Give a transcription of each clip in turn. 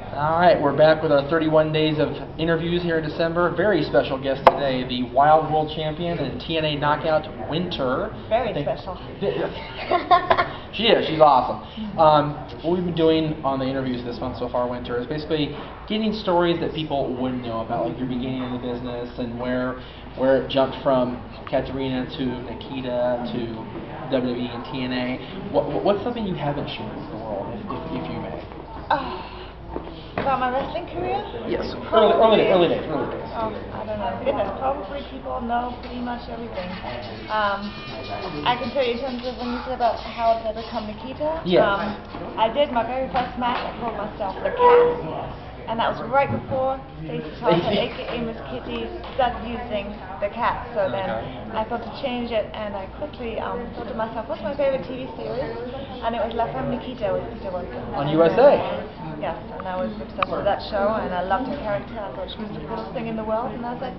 All right, we're back with our 31 days of interviews here in December. Very special guest today, the Wild World Champion and TNA Knockout Winter. Very special. She is. She's awesome. What we've been doing on the interviews this month so far, Winter, is basically getting stories that people wouldn't know about, like your beginning in the business and where it jumped from Katarina to Nikita to WWE and TNA. What's something you haven't shared with the world, if you may? About my wrestling career? Yes. Early days. Oh, I don't know. Goodness, probably people know pretty much everything. I can tell you in terms of when you said about how did I become Nikita. Yes. I did my very first match. I called myself the Cat. And that was right before Stacey Tarter, aka Miss Kitty, started using the cat. So then I thought to change it, and I quickly thought to myself, what's my favorite TV series? And it was La Femme Nikita with Peter Wilson. On USA. Yes, and I was obsessed with that show, and I loved her character. I thought she was the coolest thing in the world, and I was like,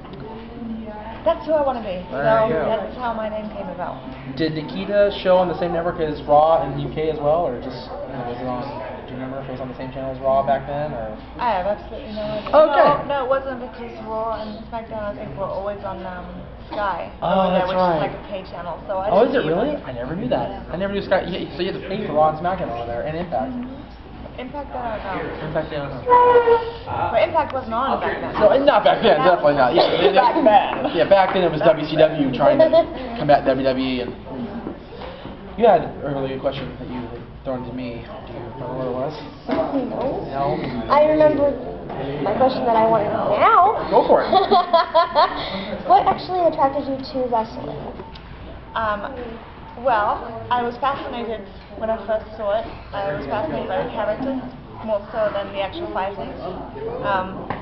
that's who I want to be. So that's how my name came about. Did Nikita show on the same network as Raw in the UK as well, or just was it on? Do you remember if it was on the same channel as Raw back then, or? I have absolutely no idea. Okay. No, it wasn't, because Raw and SmackDown, I think, were always on Sky. Oh, that's which right. is like a pay channel. So I is it really? I never knew that. I never knew Sky. So you had to pay for Raw and SmackDown over there, and Impact. Impact, I don't know. Impact, I don't know. But Impact wasn't on back then. No, not back then, definitely not. Yeah, back then. Yeah, back then it was WCW trying to combat WWE. And you had an earlier question that you had thrown to me. Do you remember what it was? No. No? I remember my question that I wanted now. Go for it. What actually attracted you to wrestling? Well, I was fascinated when I first saw it. I was fascinated by the characters, more so than the actual fighting.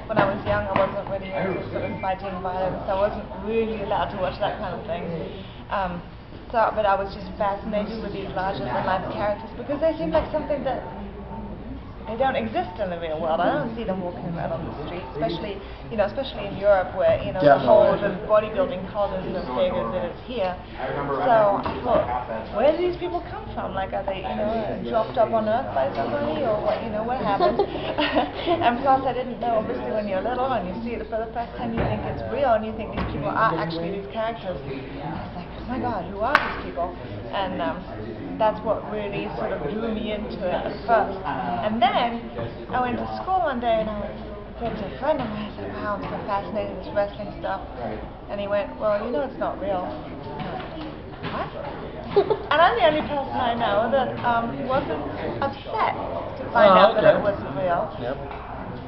When I was young, I wasn't really into sort of fighting violence. I wasn't really allowed to watch that kind of thing. But I was just fascinated with these larger-than-life characters because they seem like something that they don't exist in the real world. I don't see them walking around on the street, especially in Europe, where the whole bodybuilding cult isn't as big as it is here. So I thought, where do these people come from? Like, are they dropped up on Earth by somebody, or what happened? And plus, I didn't know. Obviously, when you're little and you see it for the first time, you think it's real, and you think these people are actually these characters. I was like, oh my God, who are these people? And that's what really sort of drew me into it at first. And then I went to school one day, and I said to a friend of mine, I said, wow, I'm so fascinated with this wrestling stuff. And he went, well, it's not real. What? And I'm the only person I know that wasn't upset to find out that it wasn't real. Yep.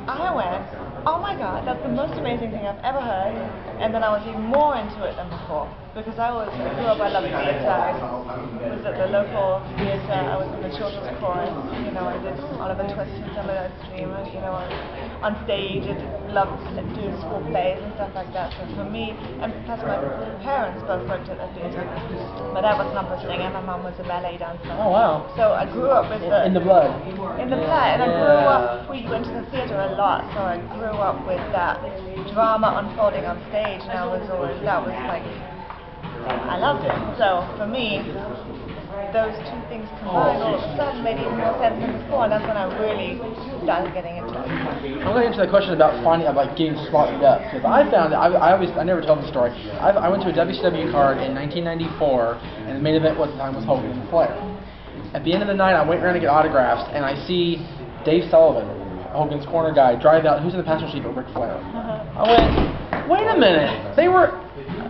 I went, oh my God, that's the most amazing thing I've ever heard. And then I was even more into it than before. Because I grew up, I loved theatre. I was at the local theatre. I was in the children's chorus. I did Oliver Twist and some of that stream. On stage, I loved doing school plays and stuff like that. So for me, and plus my parents both worked at the theatre. My dad was an opera singer. My mum was a ballet dancer. Oh wow! So I grew up with in the blood. In the blood, and I grew up. We went to the theatre a lot, so I grew up with that drama unfolding on stage, and that was like. I loved it. So for me, those two things combined all of a sudden made even more sense than before, and that's when I really started getting into it. I'm going to answer the question about getting smartened up, because I found that I never tell the story. I went to a WCW card in 1994, and the main event was Hogan and Flair. At the end of the night, I went around to get autographs, and I see Dave Sullivan, Hogan's corner guy, drive out. Who's in the passenger seat but Ric Flair? I went, wait a minute, they were.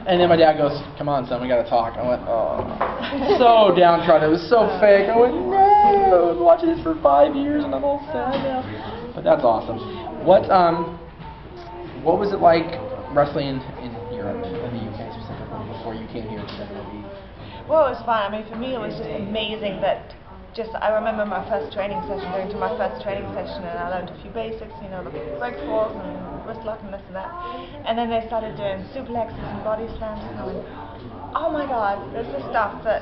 And then my dad goes, come on, son, we got to talk. I went, oh. So downtrodden. It was so fake. I went, no. I've been watching this for 5 years, and I'm all sad now. But that's awesome. What was it like wrestling in Europe, in the UK specifically, before you came here to WWE? Well, it was fun. I mean, for me, it was just amazing that I remember my first training session, going to my first training session, and I learned a few basics, the break falls and wrist lock and this and that. And then they started doing suplexes and body slams, and I went, oh my God, this is stuff that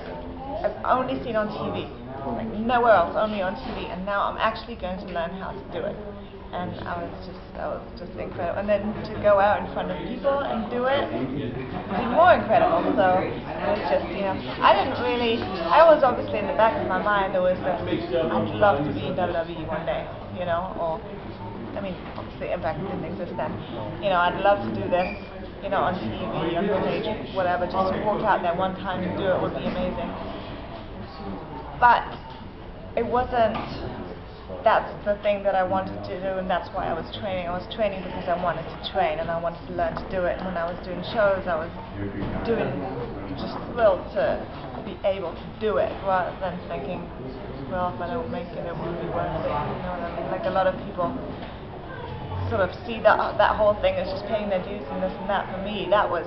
I've only seen on TV. Like nowhere else, only on TV. And now I'm actually going to learn how to do it. And that was just incredible. And then to go out in front of people and do it was even more incredible. So it was just, I was obviously in the back of my mind always that I'd love to be in WWE one day. you know, or, I mean, obviously Impact didn't exist then. You know, I'd love to do this, you know, on TV, on stage, whatever, just to walk out there one time and do it would be amazing. But it wasn't, that's the thing that I wanted to do, and that's why I was training. I was training because I wanted to train, and I wanted to learn to do it. And when I was doing shows, I was just thrilled to be able to do it, rather than thinking, well, if I don't make it, it won't be worth it. You know what I mean? Like a lot of people sort of see that whole thing as just paying their dues and this and that. For me, that was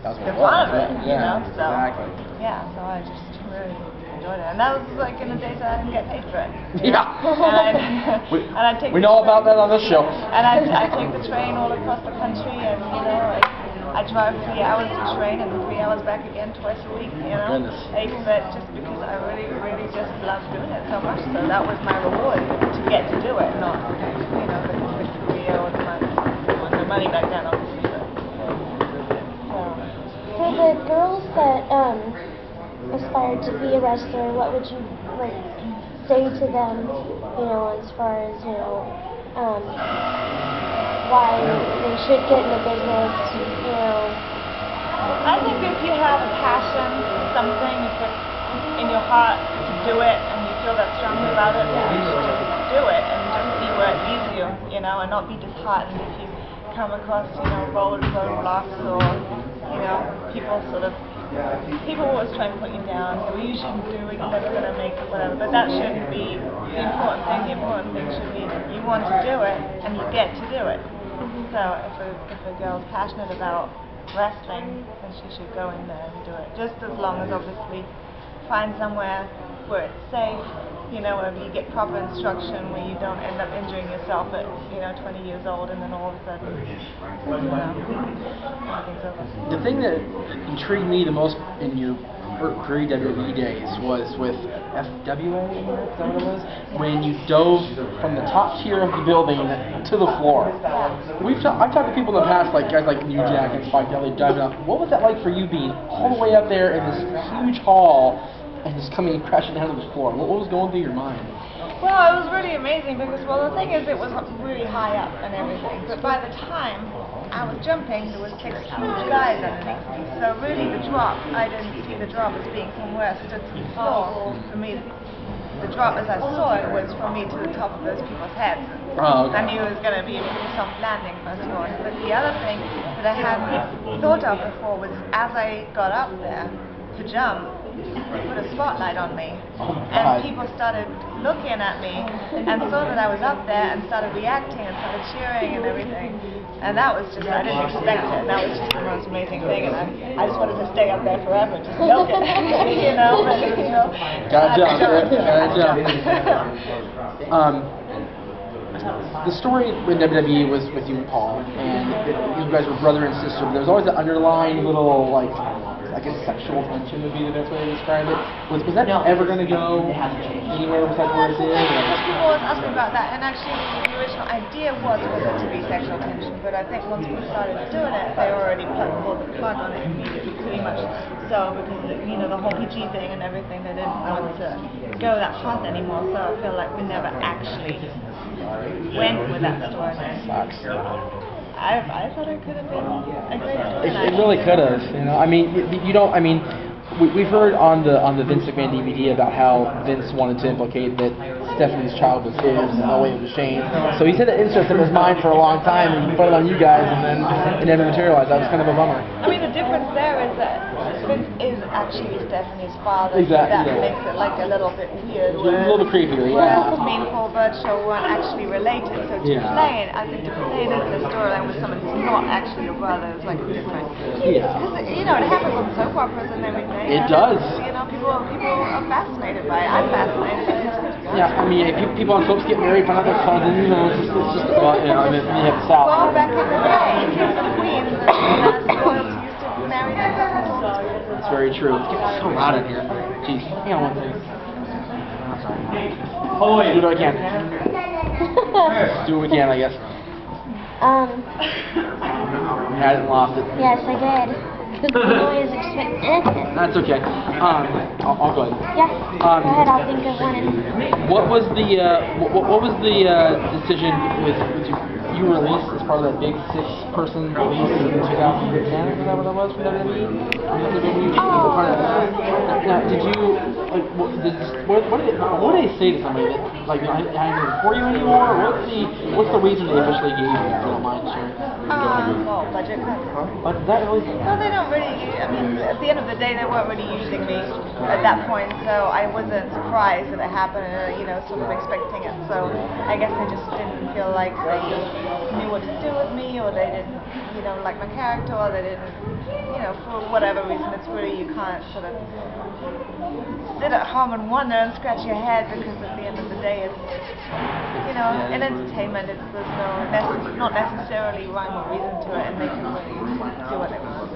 the fun of it, you know? So, yeah, so I just really enjoyed it. And that was like in the days that I didn't get paid for it. Yeah. And I'd take we know about that on the show. And I'd take the train all across the country, and, you know, I drive 3 hours to train and 3 hours back again twice a week, you know. But just because I really, really just loved doing it so much. So that was my reward, to get to do it, not, you know, the career or the money. The money back then, obviously. But, for the girls that aspire to be a wrestler, what would you like say to them, you know, as far as, you know, why they should get in the business, you know? I think if you have a passion for something, if it's in your heart to do it and you feel that strongly about it, then you should just do it and just see where it leads you know, and not be disheartened if you come across, you know, roadblocks or, you know, people always try and put you down, so you shouldn't do it, you're never going to make it, whatever, but that shouldn't be the important thing. The important thing should be you want to do it and you get to do it. So if a girl's passionate about wrestling, then she should go in there and do it, just as long as obviously find somewhere where it's safe, you know, where you get proper instruction, where you don't end up injuring yourself at, you know, 20 years old and then all of a sudden, you know, everything's over. The thing that intrigued me the most in your pre-WWE days was with FWA, is that what it was? When you dove from the top tier of the building to the floor. I've talked to people in the past, like guys like New Jack and Spike Dudley diving up. What was that like for you, being all the way up there in this huge hall and just coming crashing down to the floor? What was going through your mind? Well, it was really amazing because, well, the thing is, it was really high up and everything, but by the time I was jumping, there was 6 huge guys underneath me, so really the drop, I didn't see the drop as being from where I stood to the floor. For me, the drop as I saw it was from me to the top of those people's heads. Oh, okay. I knew it was going to be a pretty soft landing, first of all. But the other thing that I hadn't thought of before was, as I got up there to jump, they put a spotlight on me, and people started looking at me and saw that I was up there and started reacting and started cheering and everything, and that was just, I didn't expect it, and that was just the most amazing thing, and I just wanted to stay up there forever and just milk it, you know, but, you know. Gotta jump. The story with WWE was with you and Paul, and you guys were brother and sister, but there was always an underlying little, like, I guess sexual tension would be the best way to describe it. Was that ever going to go anywhere besides where it did? People always ask me about that, and actually the original idea was for there to be sexual tension, but I think once we started doing it, they already pulled the plug on it immediately, pretty much so, because, you know, the whole PG thing and everything, they didn't want to go that path anymore, so I feel like we never actually went with that storyline. I thought it could have been a great storyline. It really could have, you know. I mean, you don't. I mean, we've heard on the Vince McMahon DVD about how Vince wanted to implicate that Stephanie's child was his and the way it was Shane. So he said that insert in his mind for a long time and put it on you guys, and then it never materialized. That was kind of a bummer. I mean, the difference there is that Vince is actually Stephanie's father. Exactly. So that makes it like a little bit weird. A little bit creepier, yeah. Me and Paul Burchill weren't actually related, so to play it, I think to play it into the storyline with someone who's not actually your brother is like different. Yeah. Because, you know, it happens on soap operas and everything. It does. You know, people are fascinated by it. I'm fascinated by it. Yeah, I mean, people on soaps get married, find out their cousins, you know, it's just well, you know, I mean, you have the South. Well, back in the day, kings and queens and royalty used to marry their cousins. It's very true. It's getting so hot in here. Jeez, hang on one second. Oh, wait, do what I can. Do what we can, I guess. You had it and lost it. Yes, I did. The noise expect. That's okay. I'll go ahead. Yeah. Go ahead. I'll think of one. What was the decision with you released as part of that big 6-person release in 2010? Is that what that was from WWE? Now, did you like? What did they say to somebody that like I ain't for you anymore? What's the reason they officially gave you? If you don't mind sharing. Well, budget cuts. But that really. No, they don't really. I mean, at the end of the day, they weren't really using me at that point, so I wasn't surprised that it happened, sort of expecting it. So I guess they just didn't feel like they knew what to do with me, or they didn't, like my character, or they didn't, for whatever reason. It's really, you can't sort of sit at home and wonder and scratch your head, because at the end of the day, it's, in entertainment, there's not necessarily rhyme or reason to it, and they can really do what they want.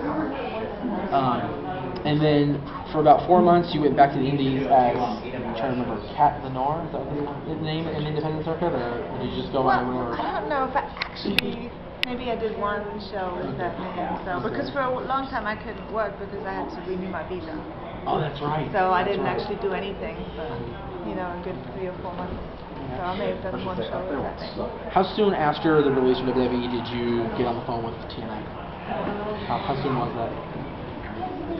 And then for about 4 months, you went back to the Indies as, I'm trying to remember, Kat Lenore, is that the name in the independent circuit, or did you just go on whenever? I don't know if I actually, maybe I did one show with that name, because for a long time I couldn't work because I had to renew my visa. Oh, that's right. So I didn't actually do anything for, a good 3 or 4 months. So I may have done one show with that name. How soon after the release of WWE did you get on the phone with TNA? How soon was that?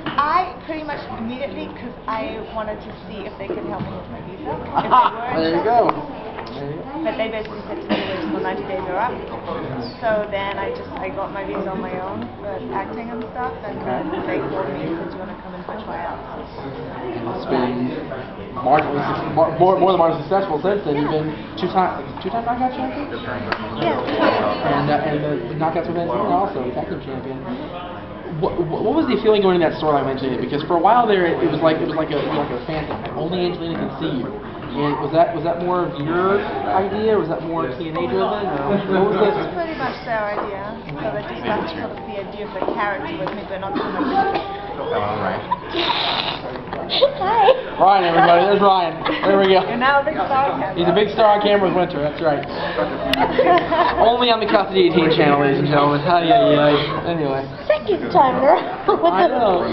I pretty much immediately, because I wanted to see if they could help me with my visa. If they were there you go. But they basically said to me wait till 90 days are up. So then I got my visa on my own for acting and stuff, and then they called me and said, do you want to come in for tryouts? And it's been more than marginally successful since then. You've been two-time knockout champion? Yeah. And the knockouts with Anthony also, tag team champion. What was the feeling going in that storyline mentioning it? Because for a while there, it was like a phantom. Only Angelina can see you. And was that more of your idea, or was that more TNA driven, or what was this? It was pretty much their idea. So they just left sort of the idea of the character with me, but not so much. Hi. Ryan, everybody. There's Ryan. There we go. You're now a big star on camera. He's a big star on camera with Winter. That's right. Only on the Custody 18 channel, ladies and gentlemen. Anyway. Second time around. I know.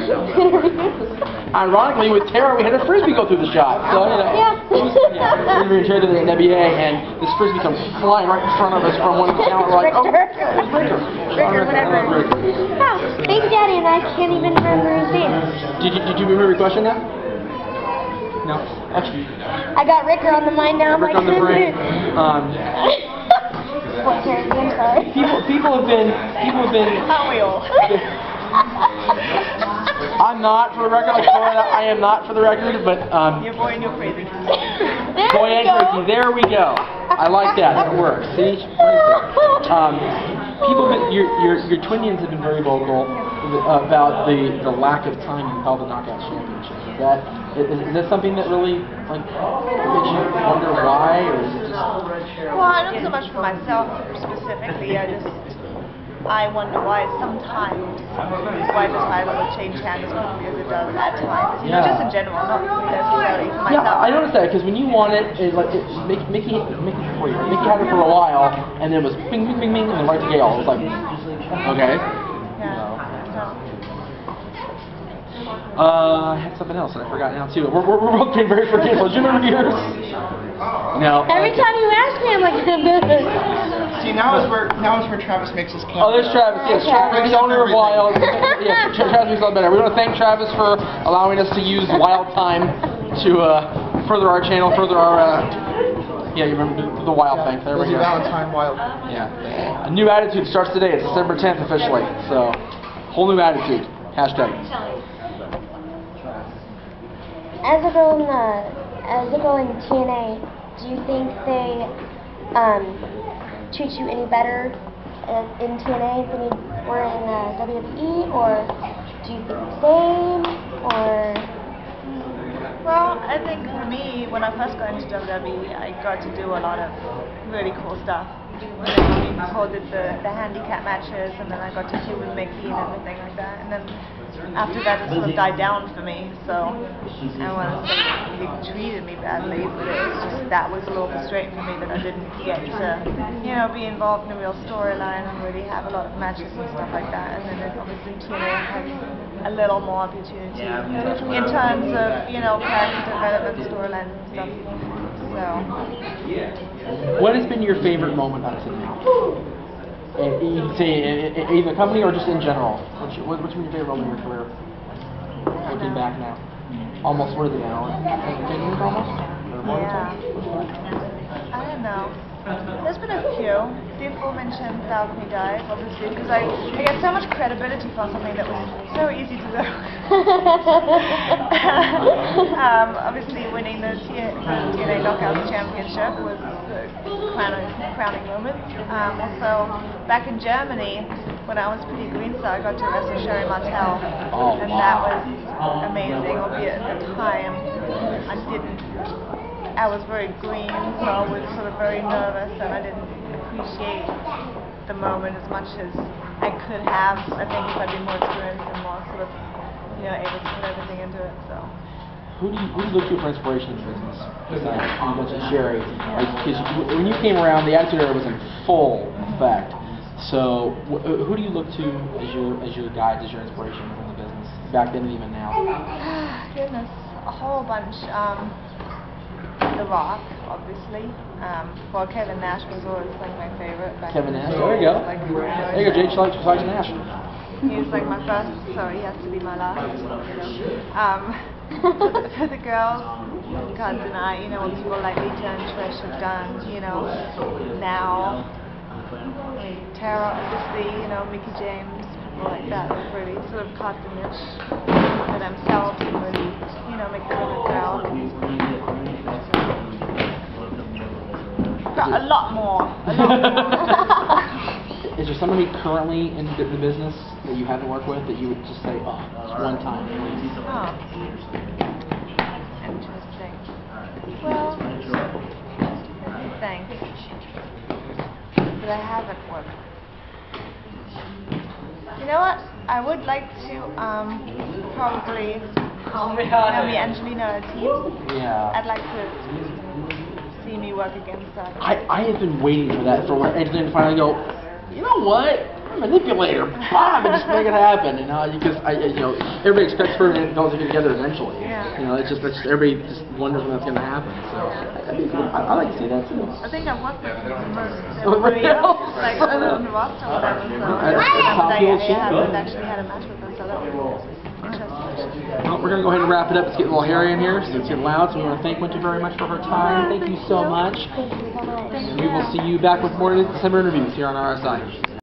Ironically, with Tara, we had a frisbee go through the shot. So, Yeah. We were traded to the NWA, and this frisbee comes flying right in front of us from one of the camera. We're like, oh, it's Ricker. Whatever. Wow, Big Daddy and I can't even remember his name. Did you remember your question now? No. Okay. I got Ricker on the mind now. Rick on the brain. What character? I'm sorry. People have been. Aren't we all? I'm not, for the record. I am not, for the record, but You're boy and you're crazy. boy and crazy. There we go. I like that. That works. See, your twinions have been very vocal about the lack of time you held the Knockout Championship. Is that something that really makes you wonder why, or is it just? Well, not so much for myself specifically. I wonder why sometimes why the title would change hands as quickly as it does at times. Just in general, not necessarily for myself. Yeah, I noticed that because when you won it, Mickey had it for a while, and then it was bing, bing, bing, bing, and then right to Gale. It was like, okay. I had something else and I forgot now too. We're both being very forgetful. Do you remember yours? No. Every time you ask me, I'm like, See, now is where Travis makes his camera. Oh, there's Travis. Yes, Travis, owner of Wild. Yeah, Travis makes a lot better. We want to thank Travis for allowing us to use Wild Time to further our channel, further our. Yeah, you remember the Wild thing. There we go. Valentine Wild. Yeah. A new attitude starts today. It's December 10th officially. So, whole new attitude. Hashtag. As a girl in TNA, do you think they treat you any better in TNA than you were in WWE, or do you think the same, or? Well, I think for me, when I first got into WWE, I got to do a lot of really cool stuff. We did the handicap matches, and then I got to feud with Mickey and everything like that. And then after that, it sort of died down for me. So I want to say he treated me badly, but it was just that was a little frustrating for me that I didn't get to, you know, be involved in a real storyline and really have a lot of matches and stuff like that. And then obviously TNA has a little more opportunity in terms of, you know, character development, storylines and stuff. So. What has been your favorite moment up to now? You can say in the company or just in general. What's been your favorite moment in your career? Looking back now. Almost, what are they now? 10 years almost? Or more Yeah. I don't know. There's been a few. The aforementioned balcony dive, obviously, because I get so much credibility for something that was so easy to do. Obviously, winning the TNA Knockout Championship was the crowning moment. Also, back in Germany, when I was pretty green star, I got to wrestle Sherry Martel, and that was amazing. Albeit at the time, I was very green, so I was sort of very nervous, and I didn't appreciate the moment as much as I could have. I think if I'd been more experienced and more sort of, you know, able to put everything into it. So. Who do you look to for inspiration in the business? Besides, you mentioned Sherry. Because when you came around, the Attitude Era was in full effect. So, who do you look to as your guide, as your inspiration within the business, back then and even now? Goodness, a whole bunch. The Rock, obviously. Well, Kevin Nash was always like my favorite. Kevin Nash, there you go. Like, there you go, Jade likes Nash. He's like my first, so he has to be my last. For the girls, you can't deny, you know, what people like Lita and Trish have done, you know, now. I mean, Tara, obviously, you know, Mickey James, people like that have really sort of caught the niche for themselves and really, you know, make the women proud. A lot more. Is there somebody currently in the business that you haven't worked with that you would just say, oh, just one time, please? Oh. Interesting. Well, let me think. But I haven't worked with. You know what? I would like to probably maybe Angelina Ortiz. Yeah. I'd like to see me work against her. I have been waiting for that for Angelina to finally go, you know what? I'm a manipulator. Bam, and just make it happen. You know, because everybody expects her and girls to get together eventually. Yeah. You know, it's just everybody just wonders when that's going to happen. So I like to see that too. I think I've worked with most everybody else, like on the roster or whatever. So I haven't actually had a match with them, so that would be interesting. Well, we're going to go ahead and wrap it up. It's getting a little hairy in here, so it's getting loud. So we want to thank Winter very much for her time. Thank you so much. Thank you so much. And we will see you back with more December interviews here on RSI.